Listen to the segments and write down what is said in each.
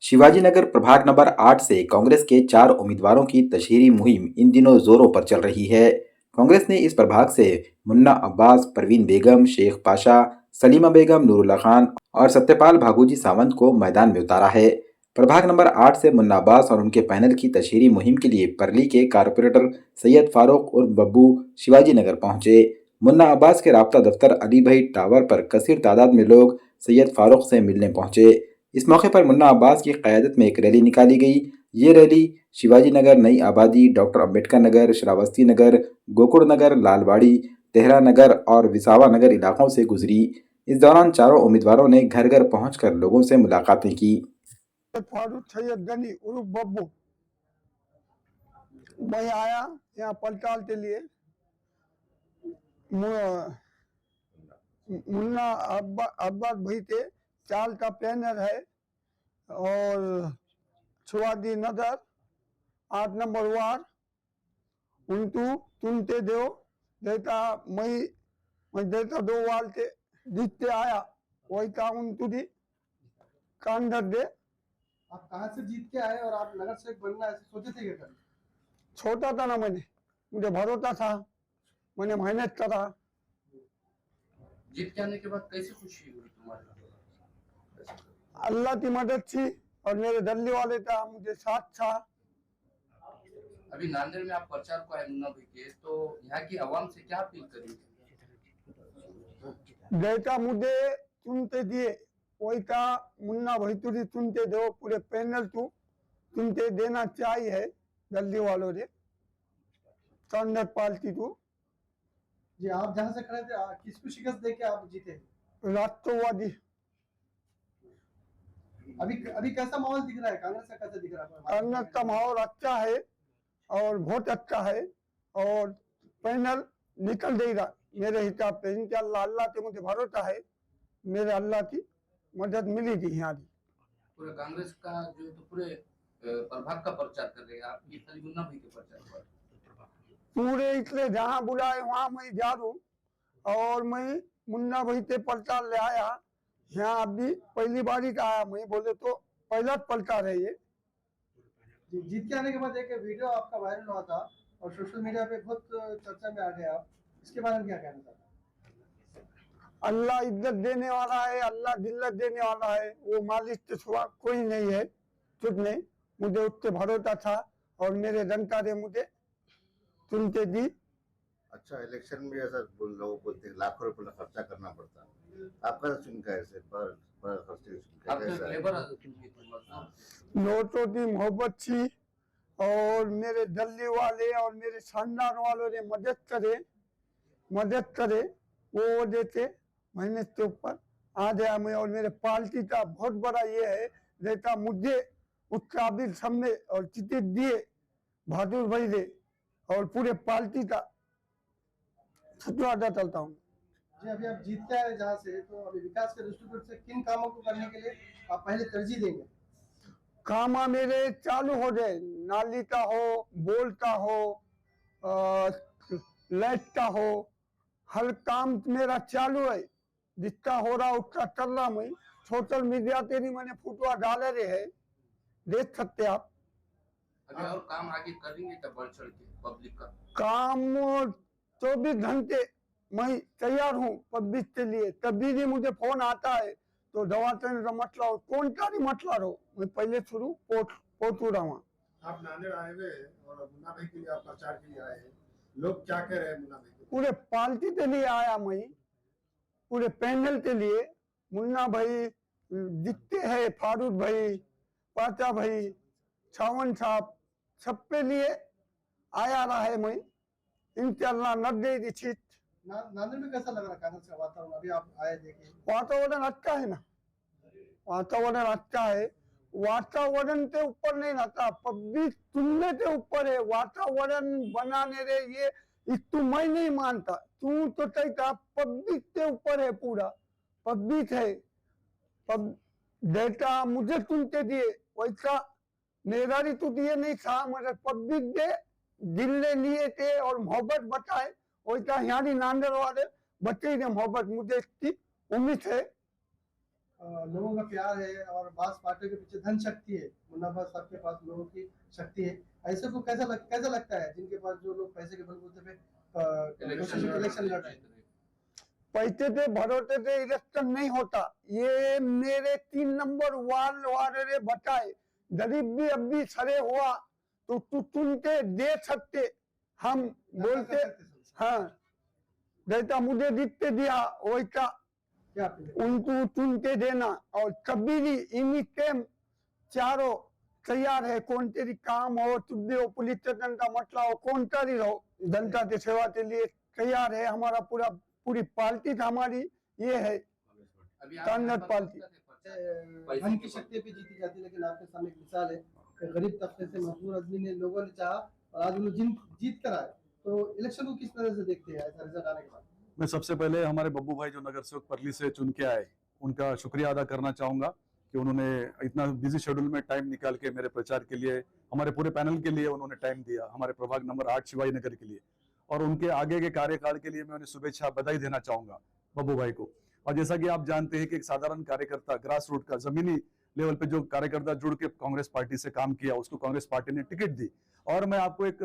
शिवाजीनगर प्रभाग नंबर 8 से कांग्रेस के 4 उम्मीदवारों की तशहीरी मुहिम इन दिनों जोरों पर चल रही है। कांग्रेस ने इस प्रभाग से मुन्ना अब्बास, परवीन बेगम, शेख पाशा, सलीमा बेगम, नूरुल्लाह खान और सत्यपाल भागूजी सावंत को मैदान में उतारा है। प्रभाग नंबर 8 से मुन्ना अब्बास और उनके पैनल की तशहीरी मुहिम के लिए परली के कारपोरेटर सैयद फारूक उर्फ बब्बू शिवाजीनगर पहुंचे। मुन्ना अब्बास के राब्ता दफ्तर अली भाई टावर पर कसीर तादाद में लोग सैयद फारूक से मिलने पहुंचे। इस मौके पर मुन्ना अब्बास की क़यादत में एक रैली निकाली गई। ये रैली शिवाजी नगर, नई आबादी, डॉक्टर अम्बेडकर नगर, श्रावस्ती नगर, गोकुड़ नगर, लालबाड़ी, तेहरा नगर और विसावा नगर इलाकों से गुजरी। इस दौरान चारों उम्मीदवारों ने घर घर पहुंचकर लोगों से मुलाकातें की। फारूक सैयद गनी उर्फ बब्बू, मैं आया यहाँ पड़ताल के लिए। मुन्ना अब्बास भाई के 4 का पैनल है और शिवाजी नगर 8 नंबर वार्ड उनको चुनते दो देता। मैं देता 2 वार्ड के जीतते आया वही का उनको दी कांधर दे। आप कहाँ से जीत के आए और आप नगर सेवक बनना ऐसे सोचे थे क्या? छोटा था ना, मैंने मुझे भरोसा था, मैंने मेहनत करा। जीत के आने के बाद कैसी खुशी हुई तुम्हारे? अल्लाह की मदद थी और मेरे दिल्ली वाले का मुझे साथ था। अभी नांदेड़ में आप प्रचार को आए मुन्ना भाई के, तो यहाँ की आवाम से क्या अपील करेंगे? जैसा मुझे चुनते दिए वही का मुन्ना भाई तुझे चुनते दो, पूरे पैनल तू चुनते देना चाहिए दिल्ली वालों ने। कांग्रेस पार्टी तू जी, आप जहाँ से खड़े थे किसको शिकस्त दे के आप जीते? राष्ट्रवादी। अभी कैसा माहौल दिख रहा है? कांग्रेस का कैसा दिख रहा है? कांग्रेस का माहौल अच्छा है और बहुत अच्छा है और पैनल निकल देगा मेरे हिसाब से इंशाल्लाह। अल्लाह से मुझे भरोसा है, मेरे अल्लाह की मदद मिलेगी यहाँ की। पूरे कांग्रेस का जो तो पूरे प्रभाग का प्रचार कर रहे हैं आप, ये खाली मुन्ना भाई के प्रचार पर? पूरे इसलिए जहाँ बुलाए वहाँ मैं जा दूँ और मैं मुन्ना भाई से प्रचार ले आया। यहाँ अभी पहली बारी का आया, मैं बोले तो पहला प्रचार है ये। जीत के आने के बाद एक वीडियो आपका वायरल हुआ था और सोशल मीडिया पे बहुत चर्चा में आ गया आप, इसके बारे में क्या कहना चाहते हैं? अल्लाह इज्जत देने वाला है, अल्लाह जिल्लत देने वाला है, वो मालिक के सिवा कोई नहीं है। कुछ नहीं, मुझे उससे भरोसा था और मेरे जनता ने मुझे चुनते दी। अच्छा, इलेक्शन में ऐसा लोगों को लाखों रुपए खर्चा करना पड़ता है, आपका चुनका ऐसे पर खर्चे नोटों की मोहब्बत थी और मेरे दिल्ली वाले और मेरे खानदान वालों ने मदद करे वो वजह से मेहनत के ऊपर आ गया मैं। और मेरे पार्टी का बहुत बड़ा ये है, जैसा मुझे उस काबिल समझे और टिकट दिए बहादुर भाई ने और पूरे पार्टी का शुक्रिया चलता हूँ। जी, अभी आप जीत के आए जहाँ से, तो अभी विकास के दृष्टिकोण से किन कामों को करने के लिए आप पहले तरजीह देंगे? काम मेरे चालू हो जाए, नाली का हो, बोल का हो, लाइट का हो, हर काम मेरा चालू है। जितना हो रहा उसका कर रहा मैं। सोशल मीडिया पे भी मैंने फोटो डाले रहे हैं, देख सकते आप। अभी और काम आगे करेंगे क्या बढ़ चढ़ के पब्लिक का? काम 24 घंटे मैं तैयार हूँ पब्लिक के लिए। कभी भी मुझे फोन आता है तो दवाखाने का मसला हो, कौन का भी मसला हो, मैं पहले शुरू पहुंचू रहा हूँ। आप नांदेड़ आए हुए और मुन्ना भाई के लिए आप प्रचार के लिए आए हैं, लोग क्या कह रहे हैं मुन्ना भाई को? पूरे पार्टी के लिए आया मैं, पूरे पैनल के लिए। मुन्ना भाई दिखते हैं, फारूक भाई, पाचा भाई, छावन साहब, सबके लिए आया रहा है मैं। इंशाल्लाह नब्बे की सीट। नांदेड़ में कैसा लग रहा है कांग्रेस का वातावरण? अभी आप आए देखे, वातावरण अच्छा है ना, वातावरण अच्छा है। वातावरण के ऊपर नहीं रहता, पब्लिक सुनने के ऊपर है। वातावरण बनाने रे ये इसको मैं नहीं मानता, तू तो कहता पब्लिक के ऊपर है, पूरा पब्लिक है। डेटा मुझे सुनते दिए वैसा मेरा भी तो दिए नहीं था, मगर पब्लिक दे दिल ने लिए थे और मोहब्बत बताए वैसा यहाँ नांदेड़ वाले बच्चे ने मोहब्बत मुझे इसकी उम्मीद है। लोगों का प्यार है और बास पार्टियों के पीछे धन शक्ति है, मुन्ना अब्बास साहब के पास लोगों की शक्ति है, ऐसे को कैसा लगता है जिनके पास जो लोग पैसे के बलबूते पे इलेक्शन लड़ रहे हैं? पैसे पे भरोसे से इलेक्शन नहीं होता। ये मेरे 3 नंबर वार्ड वाले बताए, गरीब भी अब भी सड़े हुआ तो तू चुन के दे सकते, हम बोलते हाँ, जैसा मुझे जीतते दिया वैसा क्या आपने उनको चुन के देना। और कभी भी इन्हीं टेम चारों तैयार है, कौन तेरी काम हो, चुप्पी हो, पुलिस स्टेशन का मसला हो, कौन सा भी रहो, जनता की सेवा के लिए तैयार है। हमारा पूरी पार्टी हमारी ये है, अभी कांग्रेस पार्टी। धन की शक्ति पे जीती जाती है, लेकिन आपके सामने एक मिसाल है कि गरीब तबके से मजदूर आदमी ने लोगों ने चाहा और आज उन्होंने जीत कर आए। तो इलेक्शन को किस तरह से देखते हैं ऐसा रिजल्ट आने के बाद? मैं सबसे पहले हमारे बब्बू भाई जो नगर सेवक परली से चुन के आए, उनका शुक्रिया अदा करना चाहूंगा कि उन्होंने इतना बिजी शेड्यूल में टाइम निकाल के मेरे प्रचार के लिए, हमारे पूरे पैनल के लिए उन्होंने टाइम दिया, हमारे प्रभाग नंबर 8 शिवाजी नगर के लिए, और उनके आगे के कार्यकाल के लिए मैं उन्हें शुभेच्छा बधाई देना चाहूंगा बब्बू भाई को। और जैसा कि आप जानते हैं कि एक साधारण कार्यकर्ता, ग्रास रूट का, जमीनी लेवल पे जो कार्यकर्ता जुड़ के कांग्रेस पार्टी से काम किया, उसको कांग्रेस पार्टी ने टिकट दी। और मैं आपको एक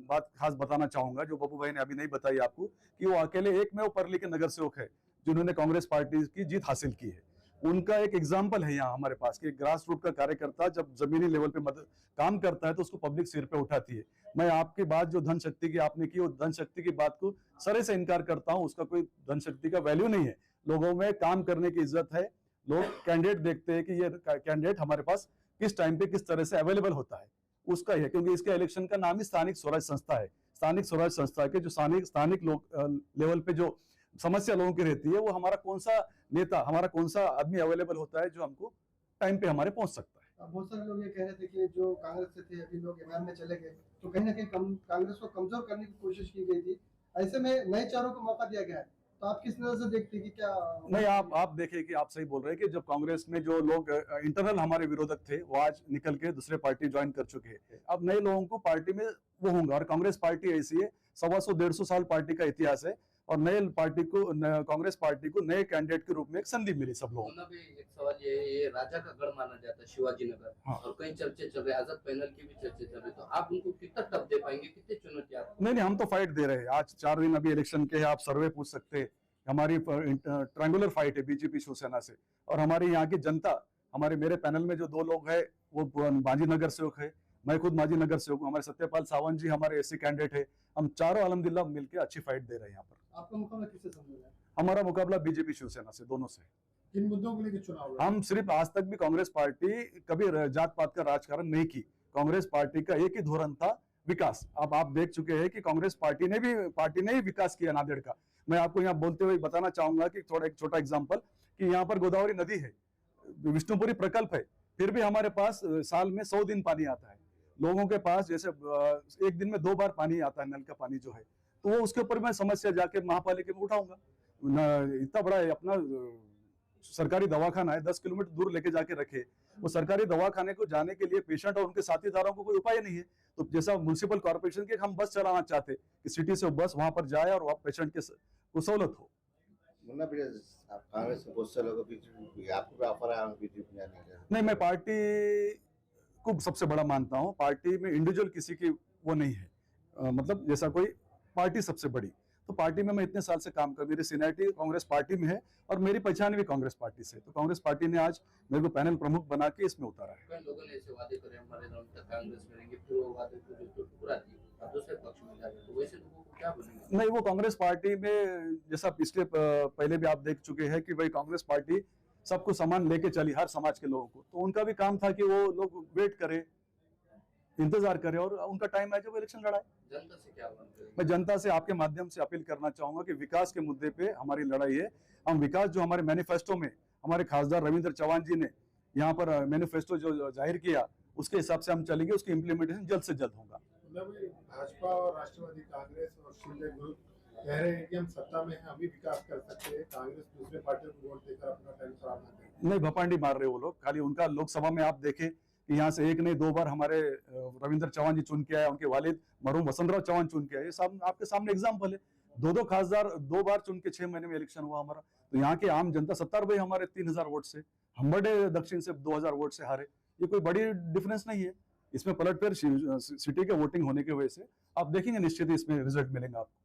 बात खास बताना चाहूंगा जो बब्बू भाई ने अभी नहीं बताई आपको, कि वो अकेले एकमेव परली के नगर सेवक है जिन्होंने कांग्रेस पार्टी की जीत हासिल की है। उनका एक एग्जाम्पल है यहाँ हमारे पास कि ग्रास रूट का कार्यकर्ता जब जमीनी लेवल पे काम करता है तो उसको पब्लिक सिर पे उठाती है। मैं आपकी बात जो धन शक्ति की आपने की, वो धन शक्ति की बात को सरे से इनकार करता हूँ। उसका कोई धन शक्ति का वैल्यू नहीं है। लोगों में काम करने की इज्जत है। लोग कैंडिडेट देखते हैं कि ये कैंडिडेट हमारे पास किस टाइम पे किस तरह से अवेलेबल होता है, उसका ही है। क्योंकि इसके इलेक्शन का नाम ही स्थानिक स्वराज संस्था है। स्थानिक स्वराज संस्था के जो स्थानिक लोग लेवल पे जो समस्या लोगों की रहती है, वो हमारा कौन सा नेता, हमारा कौन सा आदमी अवेलेबल होता है जो हमको टाइम पे हमारे पहुंच सकता है। बहुत सारे लोग ये कह रहे थे कि जो कांग्रेस से थे अभी लोग एमआईएम में चले गए, तो कहीं ना कहीं कांग्रेस को कमजोर करने की कोशिश की गई थी। ऐसे में नए चारों को मौका दिया गया है, तो आप किस नजर से देखते हैं कि क्या? नहीं, आप देखिए कि आप सही बोल रहे हैं कि जब कांग्रेस में जो लोग इंटरनल हमारे विरोधक थे, वो आज निकल के दूसरे पार्टी ज्वाइन कर चुके हैं। अब नए लोगों को पार्टी में वो होंगे। और कांग्रेस पार्टी ऐसी है, 125 साल पार्टी का इतिहास है, और नए पार्टी को, कांग्रेस पार्टी को नए कैंडिडेट के रूप में एक संधि मिली सब लोगों को। एक सवाल ये राजा का गढ़ माना जाता है शिवाजी नगर, और कई चर्चे चल रहे, आजाद पैनल की भी चर्चे चल रही, तो आप उनको कितना टफ दे पाएंगे, कितने चुनौती आप? नहीं, हम तो फाइट दे रहे हैं। आज 4 दिन अभी इलेक्शन के हैं, आप सर्वे पूछ सकते हैं। हमारी ट्रायंगुलर फाइट है बीजेपी शिवसेना से। और हमारी यहाँ की जनता, मेरे पैनल में जो 2 लोग हैं वो मांझी नगर सेवक है, मैं खुद मांझी नगर सेवक हूँ, हमारे सत्यपाल सावंत जी हमारे एससी कैंडिडेट है। हम चारों अल्हम्दुलिल्लाह मिलकर अच्छी फाइट दे रहे हैं यहाँ पर। आपका मुकाबला किससे समझ? हमारा मुकाबला बीजेपी शिवसेना से, दोनों से। किन मुद्दों को लेकर चुनाव? हम सिर्फ, आज तक भी कांग्रेस पार्टी कभी जात पात का राजकारण नहीं की। कांग्रेस पार्टी का एक ही धोरण था, विकास। अब आप देख चुके हैं कि कांग्रेस पार्टी ने ही विकास किया नांदेड़ का। मैं आपको यहाँ बोलते हुए बताना चाहूंगा कि एक छोटा एग्जांपल, कि यहाँ पर गोदावरी नदी है, विष्णुपुरी प्रकल्प है, फिर भी हमारे पास साल में 100 दिन पानी आता है। लोगों के पास जैसे एक दिन में 2 बार पानी आता है, नल का पानी जो है, तो वो उसके ऊपर मैं समस्या जाके महापालिका में उठाऊंगा। इतना बड़ा अपना सरकारी दवाखाना है, 10 किलोमीटर दूर लेके जाके रखे। वो सरकारी दवाखाने को जाने के लिए पेशेंट और उनके साथीदारों को कोई उपाय नहीं है। तो जैसा म्युनिसिपल कॉर्पोरेशन के हम बस चलाना चाहते कि सिटी से बस वहां पर जाए और वहां पेशेंट को सहूलत हो। मुन्ना भैया, आप कांग्रेस के बहुत से लोगों को बीजेपी, आपको भी ऑफर आया बीजेपी जाने का? नहीं, मैं पार्टी को सबसे बड़ा मानता हूँ। पार्टी में इंडिविजुअल किसी की वो नहीं है, मतलब जैसा कोई पार्टी सबसे बड़ी। तो पार्टी में मैं इतने साल से काम कर, मेरी सीनियरिटी कांग्रेस पार्टी में है और मेरी पहचान भी कांग्रेस पार्टी से। तो कांग्रेस पार्टी ने आज मेरे को पैनल प्रमुख बना के इसमें उतारा है। कई लोगों ने ऐसे वादे करे हमारे राउंड तक कांग्रेस में रहेंगे, फिर वो वादे को जो ठुकरा दी, अब दूसरे पक्ष में जा रहे, तो वैसे लोगों को क्या बोलेंगे? नहीं, वो कांग्रेस पार्टी में जैसा पिछले पहले भी आप देख चुके हैं कि भाई कांग्रेस पार्टी सबको समान लेके चली, हर समाज के लोगों को। तो उनका भी काम था कि वो लोग वेट करे, इंतजार करे और उनका टाइम आए जब इलेक्शन लड़ाए। जनता से क्या मांग रहे हैं? मैं जनता से आपके माध्यम से अपील करना चाहूंगा कि विकास के मुद्दे पे हमारी लड़ाई है। हम विकास जो हमारे मैनिफेस्टो में हमारे खासदार रविंद्र चौहान जी ने यहाँ पर मैनिफेस्टो जो जाहिर किया, उसके हिसाब से हम चलेंगे, उसकी इम्प्लीमेंटेशन जल्द से जल्द होगा। मतलब भाजपा और राष्ट्रवादी कांग्रेस और शिंदे ग्रुप कह रहे हैं कि हम सत्ता में हैं, अभी विकास कर सकते हैं, कांग्रेस दूसरे पार्टियों को वोट देकर अपना टाइम खराब ना करे। नहीं, भपांडी मार रहे वो लोग। खाली उनका लोकसभा में आप देखें कि यहाँ से 1 नहीं 2 बार हमारे रविंद्र चौहान जी चुन के आए, उनके वालिद मरहूम वसंतराव चौहान चुन के आए। ये सब आपके सामने एग्जाम्पल है। 2 खासदार 2 बार चुन के 6 महीने में इलेक्शन हुआ हमारा। तो यहाँ के आम जनता 70 भाई हमारे 3000 वोट से हम्बरडे दक्षिण से 2000 वोट से हारे, ये कोई बड़ी डिफरेंस नहीं है। इसमें पलटफेर सिटी के वोटिंग होने की वजह से आप देखेंगे निश्चित ही इसमें रिजल्ट मिलेंगे आपको।